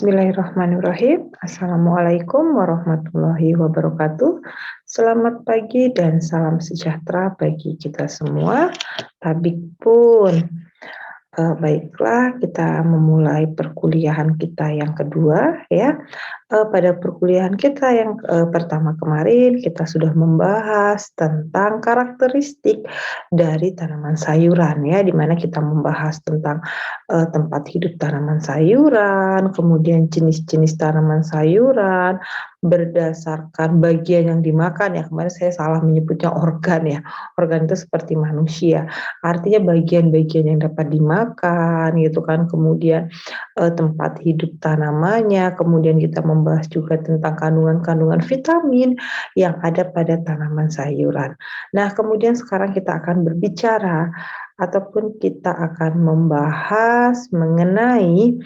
Bismillahirrahmanirrahim. Assalamualaikum warahmatullahi wabarakatuh. Selamat pagi dan salam sejahtera bagi kita semua. Tabik pun. Baiklah, kita memulai perkuliahan kita yang kedua ya. Pada perkuliahan kita yang pertama kemarin kita sudah membahas tentang karakteristik dari tanaman sayuran ya, di mana kita membahas tentang tempat hidup tanaman sayuran, kemudian jenis-jenis tanaman sayuran berdasarkan bagian yang dimakan ya. Kemarin saya salah menyebutnya organ ya. Organ itu seperti manusia. Artinya bagian-bagian yang dapat dimakan gitu kan, kemudian tempat hidup tanamannya, kemudian kita membahas juga tentang kandungan-kandungan vitamin yang ada pada tanaman sayuran. Nah, kemudian sekarang kita akan berbicara ataupun kita akan membahas mengenai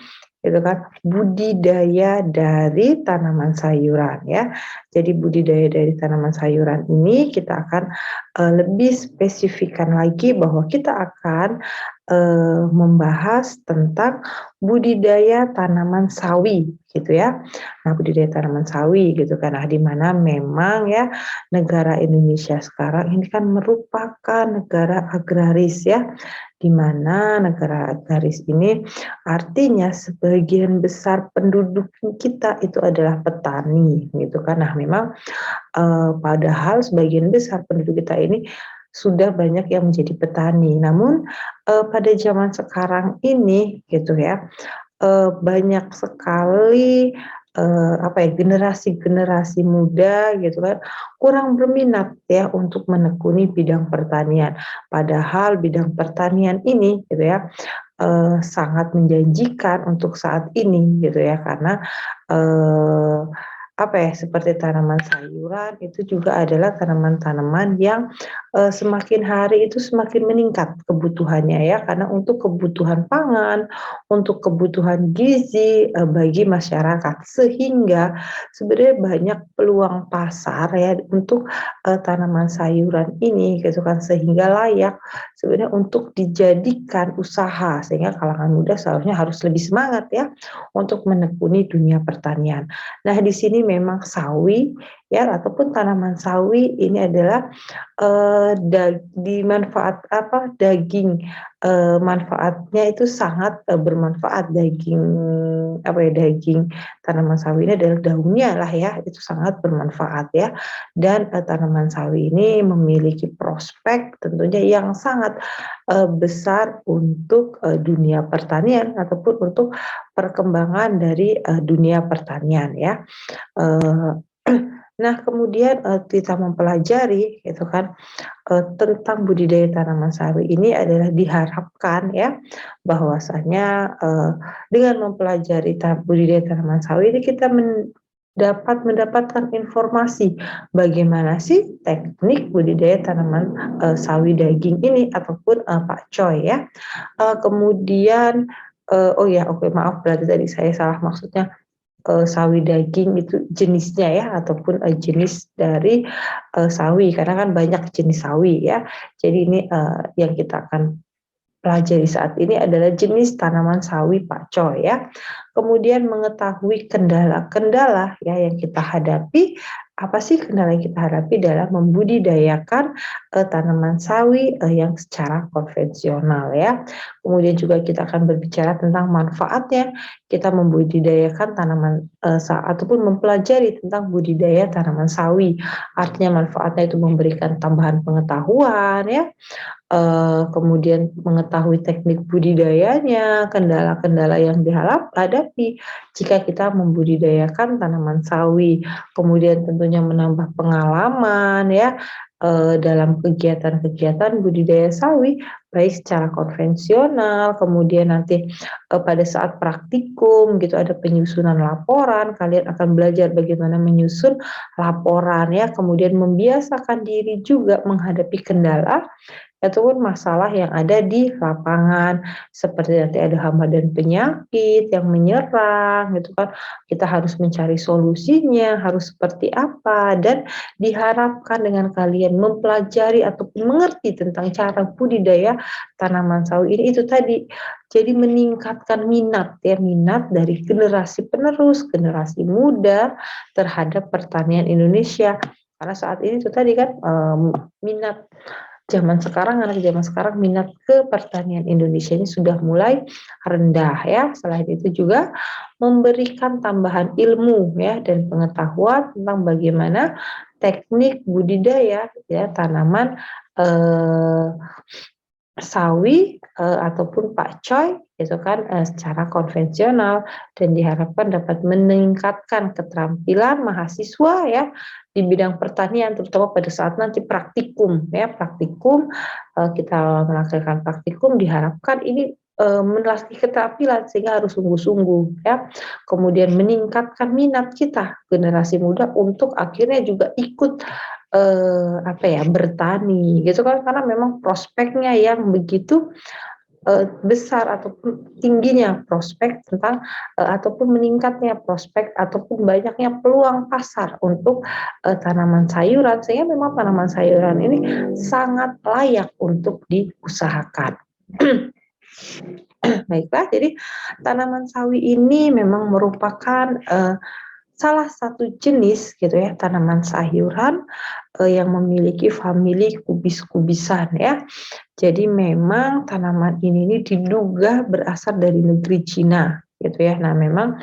gitu kan, budidaya dari tanaman sayuran ya. Jadi budidaya dari tanaman sayuran ini kita akan lebih spesifikkan lagi bahwa kita akan membahas tentang budidaya tanaman sawi gitu ya. Nah, budidaya tanaman sawi gitu kan. Nah, di mana memang ya negara Indonesia sekarang ini kan merupakan negara agraris ya. Di mana negara agraris ini artinya sebagian besar penduduk kita itu adalah petani gitu kan. Nah, memang padahal sebagian besar penduduk kita ini sudah banyak yang menjadi petani. Namun pada zaman sekarang ini gitu ya, banyak sekali generasi-generasi muda gitu kan kurang berminat ya untuk menekuni bidang pertanian. Padahal bidang pertanian ini gitu ya sangat menjanjikan untuk saat ini gitu ya, karena seperti tanaman sayuran itu juga adalah tanaman-tanaman yang semakin hari itu semakin meningkat kebutuhannya ya, karena untuk kebutuhan pangan, untuk kebutuhan gizi bagi masyarakat, sehingga sebenarnya banyak peluang pasar ya untuk tanaman sayuran ini gitu kan, sehingga layak sebenarnya untuk dijadikan usaha, sehingga kalangan muda seharusnya harus lebih semangat ya untuk menekuni dunia pertanian. Nah, di sini memang sawi ya ataupun tanaman sawi ini adalah daging, manfaatnya itu sangat bermanfaat. Daging tanaman sawi ini adalah daunnya lah ya, itu sangat bermanfaat ya. Dan tanaman sawi ini memiliki prospek tentunya yang sangat besar untuk dunia pertanian ataupun untuk perkembangan dari dunia pertanian ya. Nah, kemudian kita mempelajari gitu kan tentang budidaya tanaman sawi ini adalah diharapkan ya bahwasanya dengan mempelajari budidaya tanaman sawi ini kita dapat mendapatkan informasi bagaimana sih teknik budidaya tanaman sawi daging ini ataupun pakcoy ya. Kemudian maaf, berarti tadi saya salah, maksudnya sawi daging itu jenisnya ya, ataupun jenis dari sawi, karena kan banyak jenis sawi ya. Jadi ini yang kita akan pelajari saat ini adalah jenis tanaman sawi pakcoy ya. Kemudian mengetahui kendala-kendala ya yang kita hadapi. Apa sih kendala yang kita hadapi dalam membudidayakan tanaman sawi yang secara konvensional ya. Kemudian juga kita akan berbicara tentang manfaatnya kita membudidayakan tanaman ataupun mempelajari tentang budidaya tanaman sawi. Artinya manfaatnya itu memberikan tambahan pengetahuan ya. Kemudian mengetahui teknik budidayanya, kendala-kendala yang dihadapi jika kita membudidayakan tanaman sawi, kemudian tentunya menambah pengalaman ya dalam kegiatan-kegiatan budidaya sawi, baik secara konvensional, kemudian nanti pada saat praktikum gitu ada penyusunan laporan, kalian akan belajar bagaimana menyusun laporan ya, kemudian membiasakan diri juga menghadapi kendala ataupun masalah yang ada di lapangan, seperti nanti ada hama dan penyakit yang menyerang gitu kan, kita harus mencari solusinya, harus seperti apa, dan diharapkan dengan kalian mempelajari ataupun mengerti tentang cara budidaya tanaman sawi ini, itu tadi, jadi meningkatkan minat ya, minat dari generasi penerus, generasi muda terhadap pertanian Indonesia. Karena saat ini itu tadi kan, minat zaman sekarang, anak zaman sekarang minat ke pertanian Indonesia ini sudah mulai rendah ya. Selain itu juga memberikan tambahan ilmu ya dan pengetahuan tentang bagaimana teknik budidaya ya tanaman eh, sawi ataupun pakcoy itu kan secara konvensional, dan diharapkan dapat meningkatkan keterampilan mahasiswa ya di bidang pertanian, terutama pada saat nanti praktikum ya, praktikum kita melakukan praktikum, diharapkan ini melatih keterampilan sehingga harus sungguh-sungguh ya, kemudian meningkatkan minat kita generasi muda untuk akhirnya juga ikut bertani gitu kan, karena memang prospeknya yang begitu besar ataupun tingginya prospek tentang ataupun meningkatnya prospek ataupun banyaknya peluang pasar untuk tanaman sayuran, sehingga memang tanaman sayuran ini sangat layak untuk diusahakan. Baiklah, jadi tanaman sawi ini memang merupakan salah satu jenis gitu ya tanaman sayuran yang memiliki famili kubis-kubisan ya. Jadi memang tanaman ini diduga berasal dari negeri Cina gitu ya. Nah, memang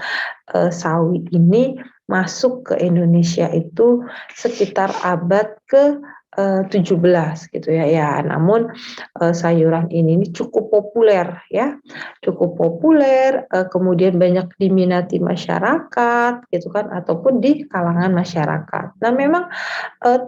sawi ini masuk ke Indonesia itu sekitar abad ke 17 gitu ya. Ya, namun sayuran ini cukup populer ya, cukup populer, kemudian banyak diminati masyarakat gitu kan, ataupun di kalangan masyarakat. Nah, memang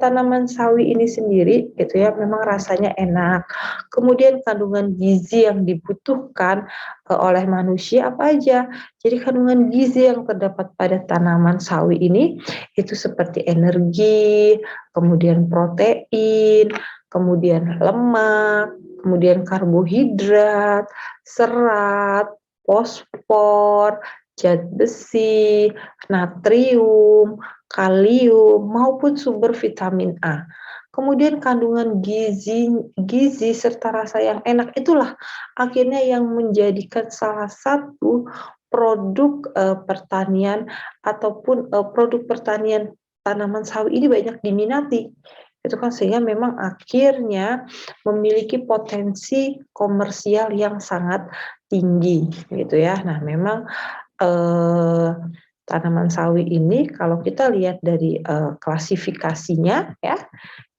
tanaman sawi ini sendiri gitu ya, memang rasanya enak. Kemudian kandungan gizi yang dibutuhkan oleh manusia apa aja? Jadi kandungan gizi yang terdapat pada tanaman sawi ini itu seperti energi, kemudian protein, kemudian lemak, kemudian karbohidrat, serat, fosfor, zat besi, natrium, kalium, maupun sumber vitamin A. Kemudian kandungan gizi serta rasa yang enak itulah akhirnya yang menjadikan salah satu produk pertanian ataupun produk pertanian tanaman sawi ini banyak diminati. Itu kan, sehingga memang akhirnya memiliki potensi komersial yang sangat tinggi gitu ya. Nah, memang tanaman sawi ini kalau kita lihat dari klasifikasinya ya,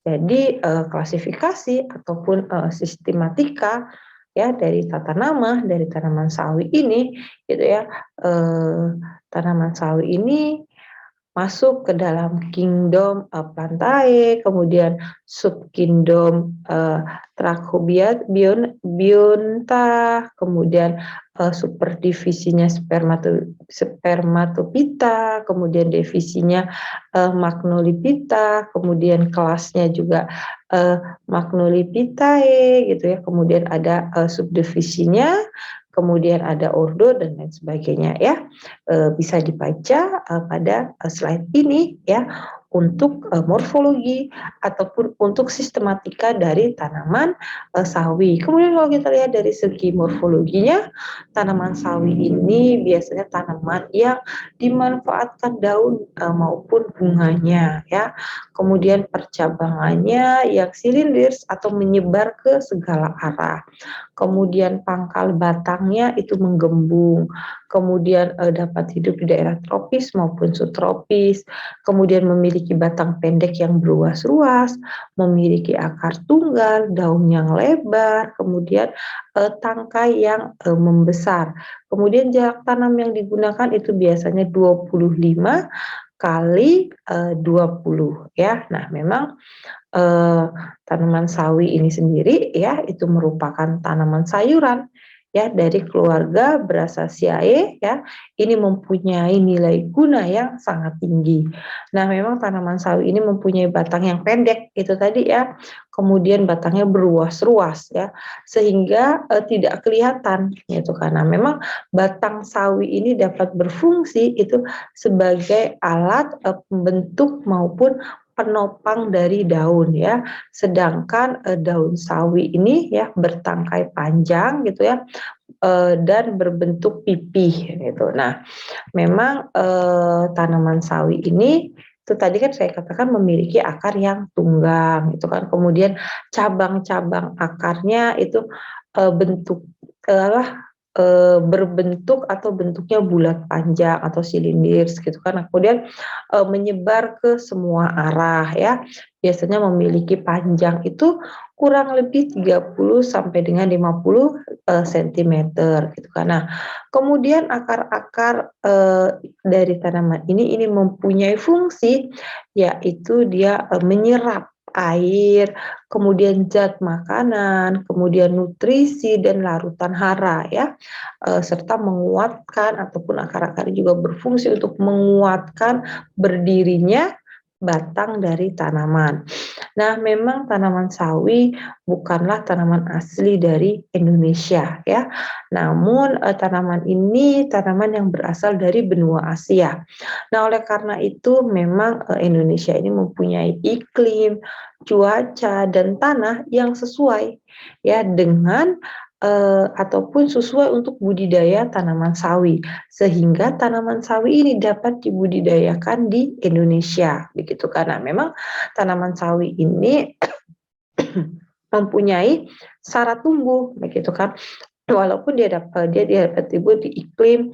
jadi klasifikasi ataupun sistematika ya dari tata nama dari tanaman sawi ini gitu ya, tanaman sawi ini masuk ke dalam kingdom Plantae, kemudian subkingdom Trachobionta, kemudian superdivisinya Spermatophyta, kemudian divisinya Magnoliphyta, kemudian kelasnya juga Magnoliphytae gitu ya, kemudian ada subdivisinya, kemudian ada ordo dan lain sebagainya ya. Bisa dibaca pada slide ini ya, untuk morfologi ataupun untuk sistematika dari tanaman sawi. Kemudian kalau kita lihat dari segi morfologinya, tanaman sawi ini biasanya tanaman yang dimanfaatkan daun maupun bunganya ya. Kemudian percabangannya yang silindris atau menyebar ke segala arah. Kemudian pangkal batangnya itu menggembung. Kemudian dapat hidup di daerah tropis maupun subtropis. Kemudian memiliki batang pendek yang berruas-ruas, memiliki akar tunggal, daun yang lebar, kemudian tangkai yang membesar. Kemudian jarak tanam yang digunakan itu biasanya 25 kali 20 ya. Nah, memang tanaman sawi ini sendiri ya itu merupakan tanaman sayuran ya dari keluarga Brassicaceae ya, ini mempunyai nilai guna yang sangat tinggi. Nah, memang tanaman sawi ini mempunyai batang yang pendek itu tadi ya, kemudian batangnya berruas-ruas ya, sehingga tidak kelihatan gitu, karena memang batang sawi ini dapat berfungsi itu sebagai alat pembentuk maupun penopang dari daun ya. Sedangkan daun sawi ini ya bertangkai panjang gitu ya, dan berbentuk pipih gitu. Nah, memang tanaman sawi ini itu tadi kan saya katakan memiliki akar yang tunggang gitu kan. Kemudian cabang-cabang akarnya itu bentuk berbentuk atau bentuknya bulat panjang atau silindir gitu kan. Kemudian menyebar ke semua arah ya. Biasanya memiliki panjang itu kurang lebih 30 sampai dengan 50 cm gitu kan. Nah, kemudian akar-akar dari tanaman ini mempunyai fungsi, yaitu dia menyerap air, kemudian zat makanan, kemudian nutrisi dan larutan hara ya, serta menguatkan ataupun akar-akar juga berfungsi untuk menguatkan berdirinya batang dari tanaman. Nah, memang tanaman sawi bukanlah tanaman asli dari Indonesia ya. Namun tanaman ini tanaman yang berasal dari benua Asia. Nah, oleh karena itu memang Indonesia ini mempunyai iklim, cuaca dan tanah yang sesuai ya dengan ataupun sesuai untuk budidaya tanaman sawi, sehingga tanaman sawi ini dapat dibudidayakan di Indonesia begitu. Karena memang tanaman sawi ini mempunyai syarat tumbuh begitu kan. Walaupun dia dapat tumbuh di iklim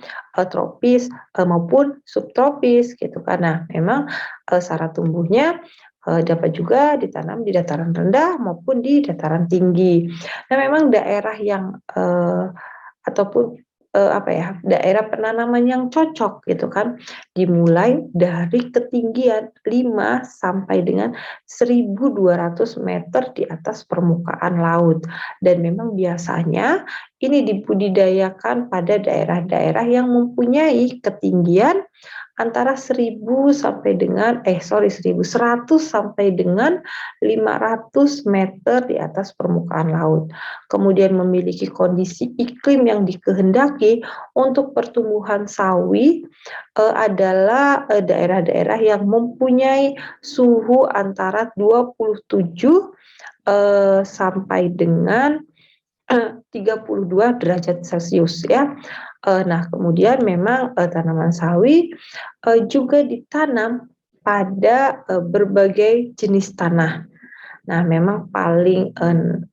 tropis maupun subtropis gitu kan. Nah, memang syarat tumbuhnya dapat juga ditanam di dataran rendah maupun di dataran tinggi. Nah, memang daerah yang ataupun daerah penanaman yang cocok gitu kan, dimulai dari ketinggian 5 sampai dengan 1.200 meter di atas permukaan laut. Dan memang biasanya ini dibudidayakan pada daerah-daerah yang mempunyai ketinggian antara 1.000 sampai dengan 1.100 sampai dengan 500 meter di atas permukaan laut. Kemudian memiliki kondisi iklim yang dikehendaki untuk pertumbuhan sawi adalah daerah-daerah yang mempunyai suhu antara 27 sampai dengan 32 derajat Celcius ya. Nah, kemudian memang tanaman sawi juga ditanam pada berbagai jenis tanah. Nah, memang paling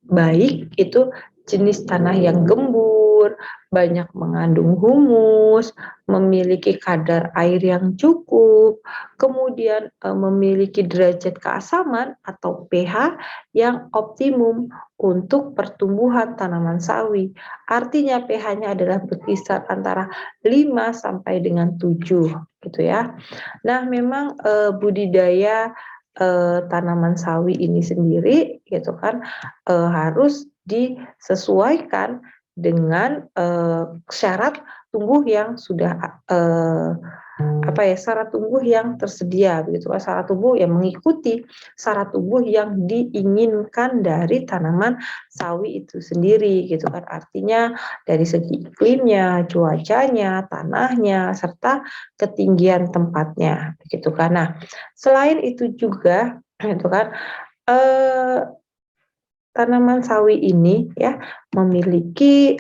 baik itu jenis tanah yang gembur, banyak mengandung humus, memiliki kadar air yang cukup, kemudian memiliki derajat keasaman atau pH yang optimum untuk pertumbuhan tanaman sawi. Artinya pH-nya adalah berkisar antara 5 sampai dengan 7 gitu ya. Nah, memang budidaya tanaman sawi ini sendiri gitu kan harus disesuaikan dengan syarat tumbuh yang sudah syarat tumbuh yang tersedia begitu, syarat tumbuh yang mengikuti syarat tumbuh yang diinginkan dari tanaman sawi itu sendiri gitu kan. Artinya dari segi iklimnya, cuacanya, tanahnya, serta ketinggian tempatnya begitu kan. Nah, selain itu juga gitu kan tanaman sawi ini ya memiliki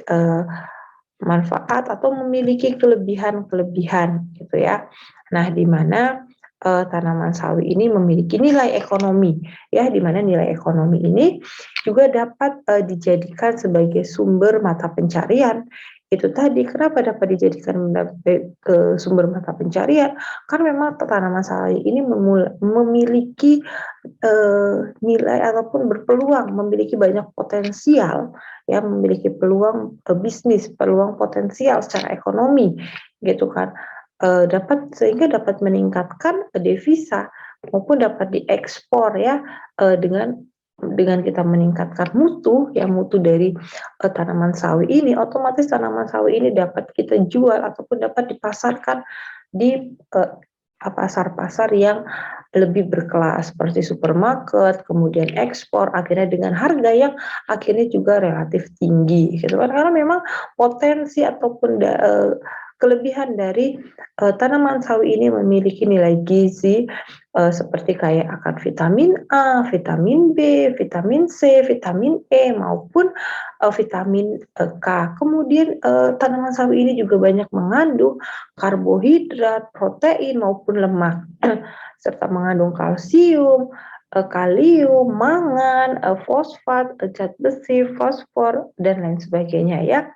manfaat atau memiliki kelebihan-kelebihan gitu ya. Nah, di mana tanaman sawi ini memiliki nilai ekonomi ya, di mana nilai ekonomi ini juga dapat dijadikan sebagai sumber mata pencarian. Itu tadi kenapa dapat dijadikan sumber mata pencarian, karena memang tanaman sawi ini memiliki nilai ataupun berpeluang, memiliki banyak potensial ya, memiliki peluang bisnis, peluang potensial secara ekonomi gitu kan, sehingga dapat meningkatkan devisa maupun dapat diekspor ya dengan dengan kita meningkatkan mutu, ya mutu dari tanaman sawi ini, otomatis tanaman sawi ini dapat kita jual ataupun dapat dipasarkan di pasar-pasar yang lebih berkelas seperti supermarket, kemudian ekspor, akhirnya dengan harga yang akhirnya juga relatif tinggi, gitu kan? Karena memang potensi ataupun kelebihan dari tanaman sawi ini memiliki nilai gizi seperti kayak akan vitamin A, vitamin B, vitamin C, vitamin E maupun vitamin K. Kemudian tanaman sawi ini juga banyak mengandung karbohidrat, protein maupun lemak serta mengandung kalsium, kalium, mangan, fosfat, zat besi, fosfor dan lain sebagainya ya.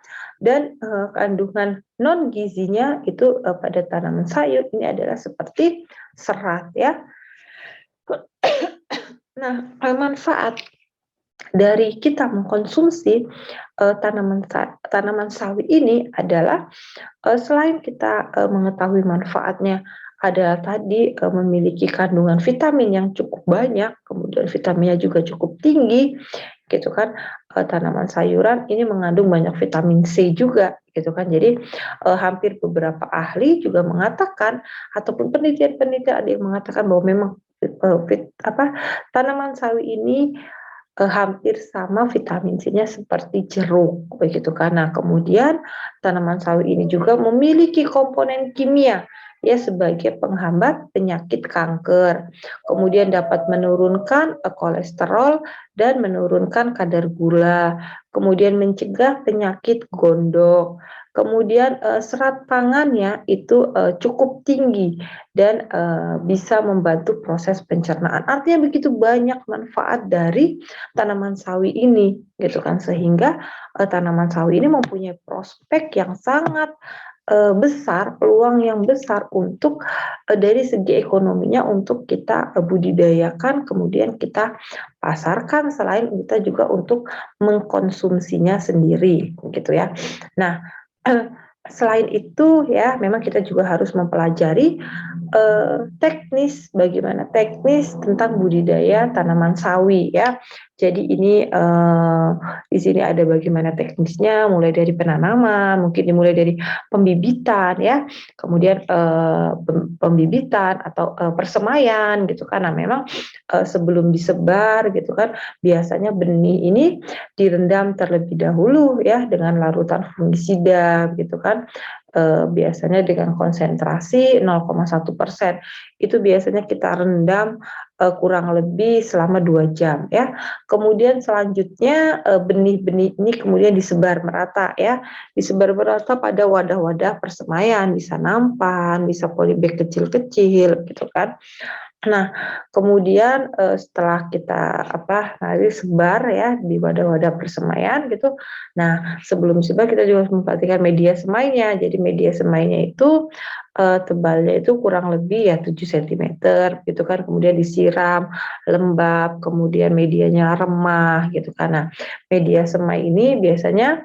Dan kandungan non gizinya itu pada tanaman sayur ini adalah seperti serat ya. Nah, manfaat dari kita mengkonsumsi tanaman sawi ini adalah selain kita mengetahui manfaatnya, ada tadi memiliki kandungan vitamin yang cukup banyak, kemudian vitaminnya juga cukup tinggi, gitu kan. Tanaman sayuran ini mengandung banyak vitamin C juga, gitu kan. Jadi hampir beberapa ahli juga mengatakan ataupun penelitian-penelitian ada yang mengatakan bahwa memang tanaman sawi ini hampir sama vitamin C-nya seperti jeruk, begitu kan. Nah, kemudian tanaman sawi ini juga memiliki komponen kimia ya sebagai penghambat penyakit kanker. Kemudian dapat menurunkan kolesterol dan menurunkan kadar gula. Kemudian mencegah penyakit gondok. Kemudian serat pangannya itu cukup tinggi dan bisa membantu proses pencernaan. Artinya begitu banyak manfaat dari tanaman sawi ini, gitu kan, sehingga tanaman sawi ini mempunyai prospek yang sangat besar, peluang yang besar untuk dari segi ekonominya untuk kita budidayakan, kemudian kita pasarkan, selain kita juga untuk mengkonsumsinya sendiri, gitu ya. Nah, selain itu ya, memang kita juga harus mempelajari bagaimana teknis tentang budidaya tanaman sawi ya. Jadi ini di sini ada bagaimana teknisnya, mulai dari penanaman, mungkin dimulai dari pembibitan ya, kemudian pembibitan atau persemaian gitu kan. Nah, memang sebelum disebar gitu kan, biasanya benih ini direndam terlebih dahulu ya dengan larutan fungisida gitu kan. Biasanya dengan konsentrasi 0,1%. Itu biasanya kita rendam kurang lebih selama 2 jam ya. Kemudian selanjutnya benih-benih ini kemudian disebar merata ya. Disebar merata pada wadah-wadah persemaian, bisa nampan, bisa polybag kecil-kecil gitu kan. Nah, kemudian setelah kita nanti sebar ya di wadah-wadah persemaian gitu. Nah, sebelum sebar kita juga harus memperhatikan media semainya. Jadi media semainya itu tebalnya itu kurang lebih ya 7 cm gitu kan. Kemudian disiram lembab, kemudian medianya remah gitu kan. Nah, media semai ini biasanya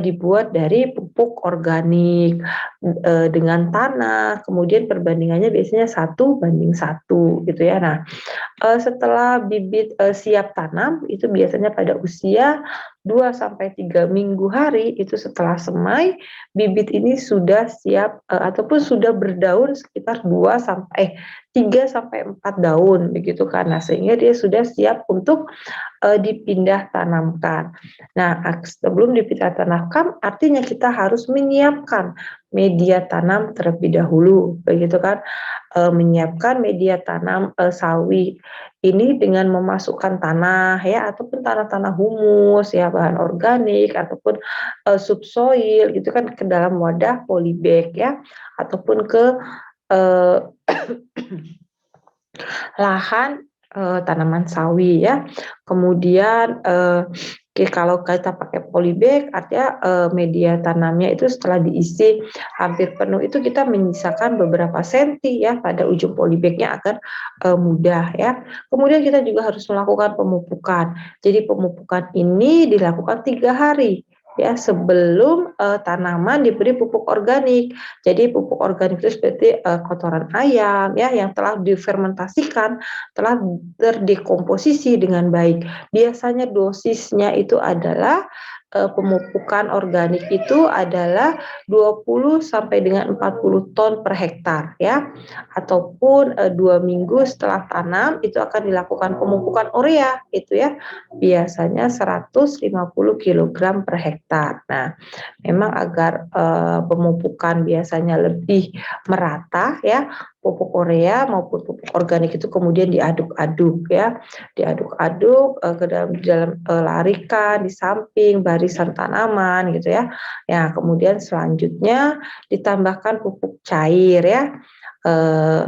dibuat dari pupuk organik dengan tanah, kemudian perbandingannya biasanya 1:1 gitu ya. Nah, setelah bibit siap tanam itu biasanya pada usia 2-3 minggu hari itu setelah semai, bibit ini sudah siap ataupun sudah berdaun sekitar 3-4 daun begitu kan. Nah, sehingga dia sudah siap untuk dipindah tanamkan. Nah, sebelum dipindah tanamkan artinya kita harus menyiapkan media tanam terlebih dahulu begitu kan. Menyiapkan media tanam sawi ini dengan memasukkan tanah ya ataupun tanah-tanah humus ya, bahan organik ataupun subsoil gitu kan ke dalam wadah polybag ya, ataupun ke lahan tanaman sawi ya. Kemudian kalau kita pakai polybag artinya media tanamnya itu setelah diisi hampir penuh itu kita menyisakan beberapa senti ya pada ujung polybagnya agar mudah ya. Kemudian kita juga harus melakukan pemupukan. Jadi pemupukan ini dilakukan 3 hari ya sebelum tanaman diberi pupuk organik. Jadi pupuk organik itu seperti kotoran ayam ya yang telah difermentasikan, telah terdekomposisi dengan baik. Biasanya dosisnya itu adalah pemupukan organik itu adalah 20 sampai dengan 40 ton per hektar ya. Ataupun 2 minggu setelah tanam itu akan dilakukan pemupukan urea itu ya. Biasanya 150 kilogram per hektar. Nah, memang agar pemupukan biasanya lebih merata ya, pupuk urea maupun pupuk organik itu kemudian diaduk-aduk ya, diaduk-aduk ke dalam larikan di samping barisan tanaman gitu ya. Ya, kemudian selanjutnya ditambahkan pupuk cair ya. Eh,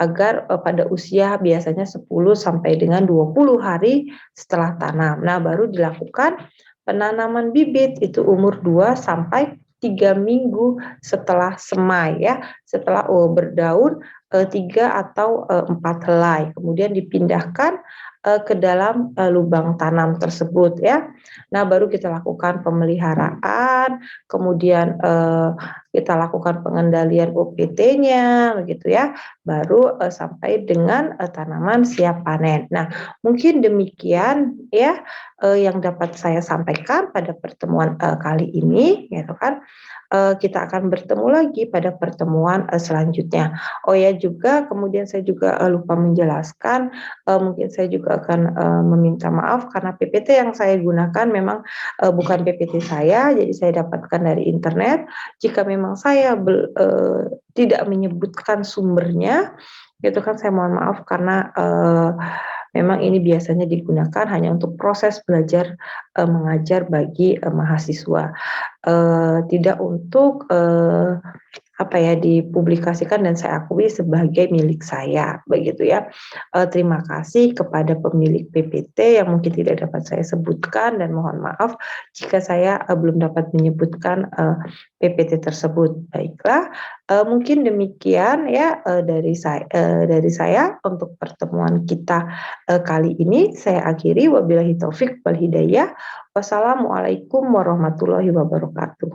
agar pada usia biasanya 10 sampai dengan 20 hari setelah tanam. Nah, baru dilakukan penanaman bibit itu umur 2 sampai 3 minggu setelah semai ya, setelah berdaun 3 atau 4 helai. Kemudian dipindahkan ke dalam lubang tanam tersebut ya. Nah, baru kita lakukan pemeliharaan, kemudian kita lakukan pengendalian UPT-nya begitu ya. Baru sampai dengan tanaman siap panen. Nah, mungkin demikian ya yang dapat saya sampaikan pada pertemuan kali ini, gitu kan. Kita akan bertemu lagi pada pertemuan selanjutnya. Oh ya juga, kemudian saya juga lupa menjelaskan, mungkin saya juga akan meminta maaf karena PPT yang saya gunakan memang bukan PPT saya, jadi saya dapatkan dari internet. Jika memang saya tidak menyebutkan sumbernya, itu kan saya mohon maaf karena memang ini biasanya digunakan hanya untuk proses belajar mengajar bagi mahasiswa, tidak untuk apa ya dipublikasikan dan saya akui sebagai milik saya begitu ya. Terima kasih kepada pemilik PPT yang mungkin tidak dapat saya sebutkan dan mohon maaf jika saya belum dapat menyebutkan PPT tersebut. Baiklah, mungkin demikian ya dari saya untuk pertemuan kita kali ini. Saya akhiri, wabillahi taufik wal hidayah. Wassalamualaikum warahmatullahi wabarakatuh.